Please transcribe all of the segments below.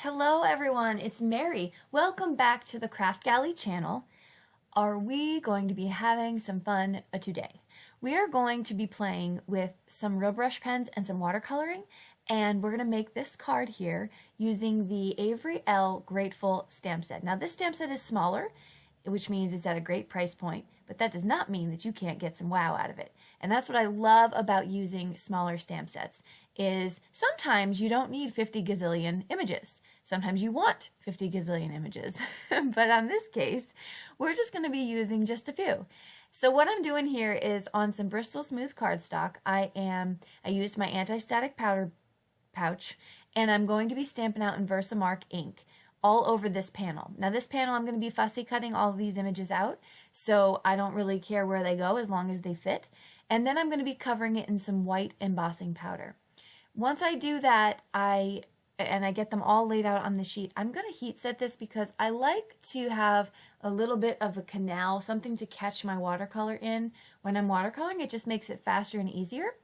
Hello everyone, it's Mary. Welcome back to the Kraftgali channel. Are we going to be having some fun today? We are going to be playing with some real brush pens and some watercoloring, and we're going to make this card here using the Avery Elle Grateful stamp set. Now this stamp set is smaller, which means it's at a great price point, but that does not mean that you can't get some wow out of it. And that's what I love about using smaller stamp sets, is sometimes you don't need 50 gazillion images. Sometimes you want 50 gazillion images. But on this case, we're just going to be using just a few. So what I'm doing here is on some Bristol Smooth cardstock, I used my anti-static powder pouch, and I'm going to be stamping out in Versamark ink all over this panel. Now this panel, I'm going to be fussy cutting all of these images out, so I don't really care where they go as long as they fit. And then I'm going to be covering it in some white embossing powder. Once I do that, I get them all laid out on the sheet, I'm going to heat set this because I like to have a little bit of a canal, something to catch my watercolor in when I'm watercoloring. It just makes it faster and easier.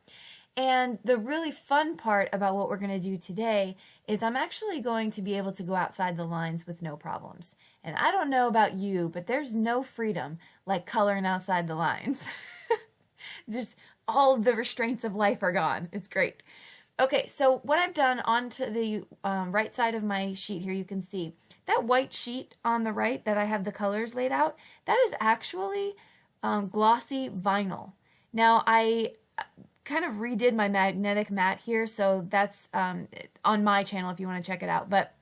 And the really fun part about what we're going to do today is I'm actually going to be able to go outside the lines with no problems. And I don't know about you, but there's no freedom like coloring outside the lines. Just all the restraints of life are gone. It's great. Okay, so what I've done onto the right side of my sheet here, you can see that white sheet on the right that I have the colors laid out, that is actually glossy vinyl. Now I kind of redid my magnetic mat here, so that's on my channel if you want to check it out. But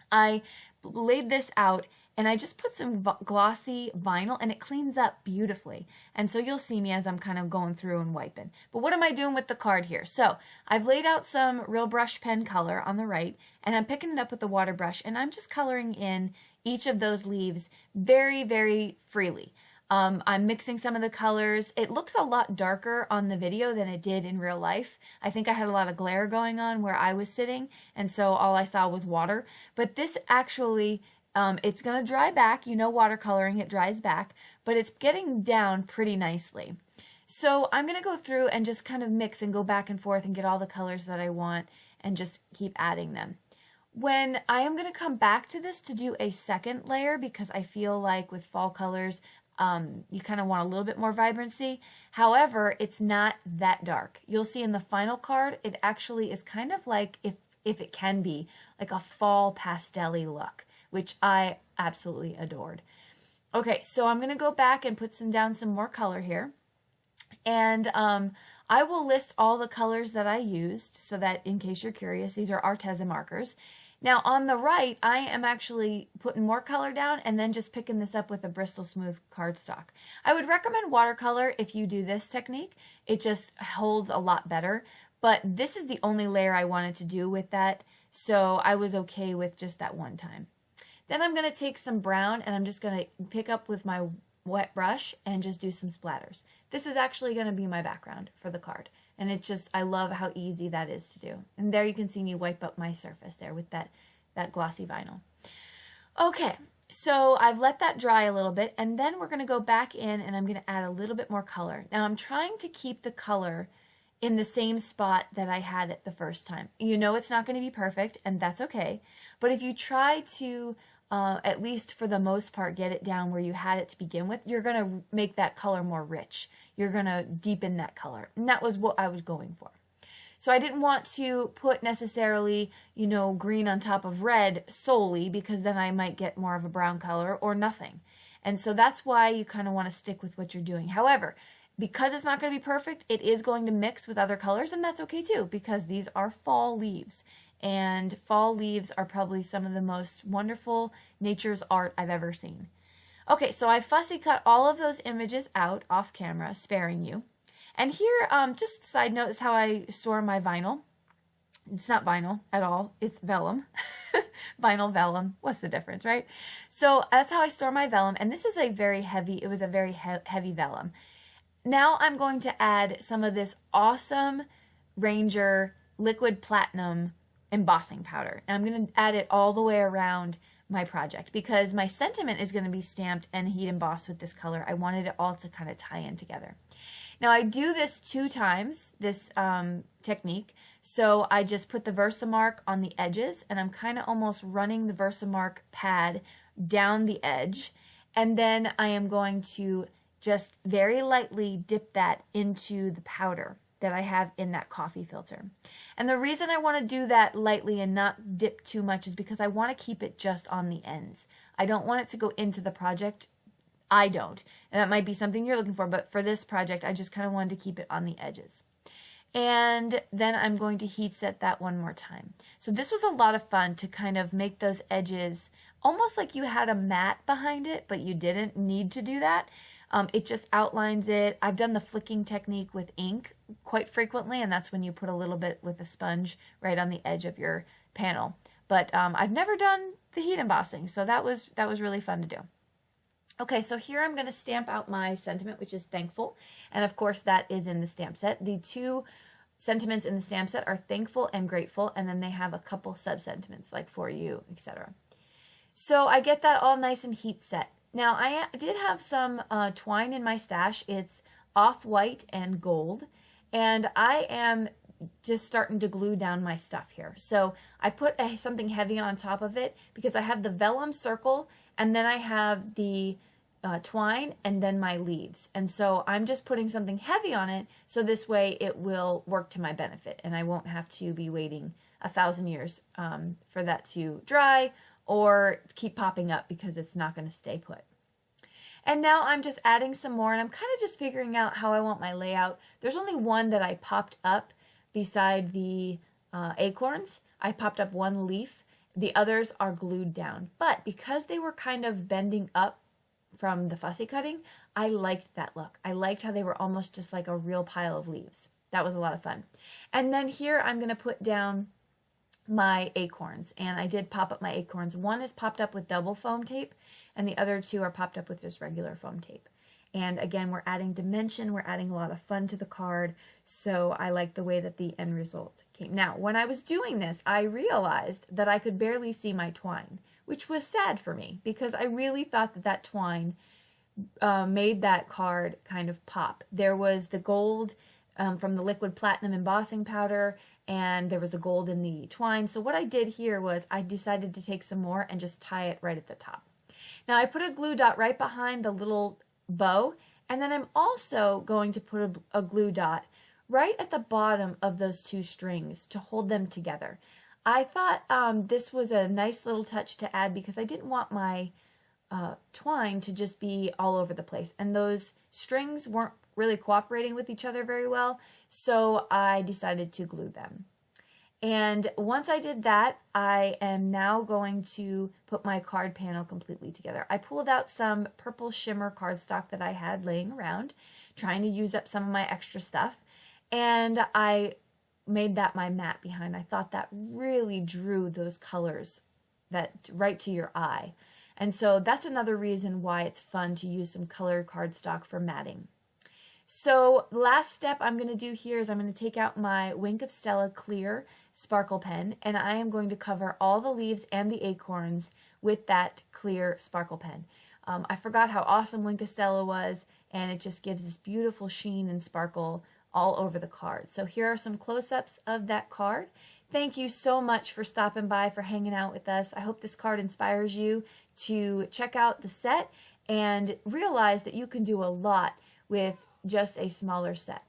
I laid this out and I just put some glossy vinyl and it cleans up beautifully. And so you'll see me as I'm kind of going through and wiping. But what am I doing with the card here? So I've laid out some real brush pen color on the right, and I'm picking it up with the water brush, and I'm just coloring in each of those leaves very, very freely. I'm mixing some of the colors. It looks a lot darker on the video than it did in real life. I think I had a lot of glare going on where I was sitting, and so all I saw was water. But this actually, it's going to dry back. You know, watercoloring, it dries back, but it's getting down pretty nicely. So I'm going to go through and just kind of mix and go back and forth and get all the colors that I want and just keep adding them. When I am going to come back to this to do a second layer, because I feel like with fall colors, you kind of want a little bit more vibrancy. However, it's not that dark. You'll see in the final card, it actually is kind of like, if it can be, like a fall pastel-y look, which I absolutely adored. Okay, so I'm going to go back and put down some more color here. And I will list all the colors that I used so that in case you're curious, these are Arteza markers. Now on the right, I am actually putting more color down and then just picking this up with a Bristol Smooth cardstock. I would recommend watercolor if you do this technique. It just holds a lot better, but this is the only layer I wanted to do with that, so I was okay with just that one time. Then I'm going to take some brown and I'm just going to pick up with my wet brush and just do some splatters. This is actually going to be my background for the card. And it's just, I love how easy that is to do. And there you can see me wipe up my surface there with that glossy vinyl. Okay, so I've let that dry a little bit, and then we're going to go back in and I'm going to add a little bit more color. Now I'm trying to keep the color in the same spot that I had it the first time. You know it's not going to be perfect, and that's okay. But if you try to, at least for the most part, get it down where you had it to begin with, you're going to make that color more rich. You're going to deepen that color. And that was what I was going for. So I didn't want to put necessarily, you know, green on top of red solely, because then I might get more of a brown color or nothing. And so that's why you kind of want to stick with what you're doing. However, because it's not going to be perfect, it is going to mix with other colors, and that's okay too, because these are fall leaves. And fall leaves are probably some of the most wonderful nature's art I've ever seen. Okay, so I fussy cut all of those images out off camera, sparing you. And here, just a side note, is how I store my vinyl. It's not vinyl at all, it's vellum. Vinyl, vellum, what's the difference, right? So that's how I store my vellum, and this is a very heavy, it was a very heavy vellum. Now I'm going to add some of this awesome Ranger liquid platinum embossing powder. And I'm going to add it all the way around my project because my sentiment is going to be stamped and heat embossed with this color. I wanted it all to kind of tie in together. Now I do this 2 times, this technique, So I just put the Versamark on the edges, and I'm kind of almost running the Versamark pad down the edge. And then I am going to just very lightly dip that into the powder that I have in that coffee filter. And the reason I want to do that lightly and not dip too much is because I want to keep it just on the ends. I don't want it to go into the project. I don't. And that might be something you're looking for, but for this project, I just kind of wanted to keep it on the edges. And then I'm going to heat set that one more time. So this was a lot of fun to kind of make those edges almost like you had a mat behind it, but you didn't need to do that. It just outlines it. I've done the flicking technique with ink quite frequently, and that's when you put a little bit with a sponge right on the edge of your panel. But I've never done the heat embossing, so that was really fun to do. Okay, so here I'm going to stamp out my sentiment, which is thankful, and of course that is in the stamp set. The two sentiments in the stamp set are thankful and grateful, and then they have a couple sub-sentiments like for you, etc. So I get that all nice and heat set. Now, I did have some twine in my stash. It's off-white and gold, and I am just starting to glue down my stuff here. So I put something heavy on top of it because I have the vellum circle, and then I have the twine, and then my leaves. And so I'm just putting something heavy on it, so this way it will work to my benefit, and I won't have to be waiting 1,000 years for that to dry, or keep popping up because it's not going to stay put. And now I'm just adding some more, and I'm kind of just figuring out how I want my layout. There's only one that I popped up beside the acorns. I popped up one leaf. The others are glued down. But because they were kind of bending up from the fussy cutting, I liked that look. I liked how they were almost just like a real pile of leaves. That was a lot of fun. And then here I'm going to put down my acorns, and I did pop up my acorns. One is popped up with double foam tape, and the other two are popped up with just regular foam tape. And again, we're adding dimension, we're adding a lot of fun to the card, so I like the way that the end result came. Now, when I was doing this, I realized that I could barely see my twine, which was sad for me, because I really thought that that twine made that card kind of pop. There was the gold from the liquid platinum embossing powder, and there was the gold in the twine. So what I did here was I decided to take some more and just tie it right at the top. Now I put a glue dot right behind the little bow, and then I'm also going to put a glue dot right at the bottom of those two strings to hold them together. I thought this was a nice little touch to add because I didn't want my twine to just be all over the place, and those strings weren't really cooperating with each other very well, so I decided to glue them. And once I did that, I am now going to put my card panel completely together. I pulled out some purple shimmer cardstock that I had laying around, trying to use up some of my extra stuff, and I made that my mat behind. I thought that really drew those colors that right to your eye. And so that's another reason why it's fun to use some colored cardstock for matting. So the last step I'm going to do here is I'm going to take out my Wink of Stella clear sparkle pen, and I am going to cover all the leaves and the acorns with that clear sparkle pen. I forgot how awesome Wink of Stella was, and it just gives this beautiful sheen and sparkle all over the card. So here are some close-ups of that card. Thank you so much for stopping by, for hanging out with us. I hope this card inspires you to check out the set and realize that you can do a lot with just a smaller set.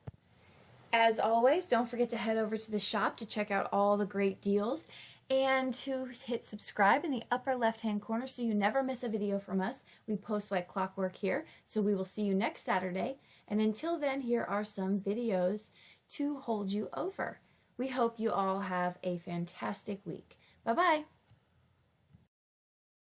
As always, don't forget to head over to the shop to check out all the great deals and to hit subscribe in the upper left-hand corner so you never miss a video from us. We post like clockwork here, so we will see you next Saturday. And until then, here are some videos to hold you over. We hope you all have a fantastic week. Bye-bye.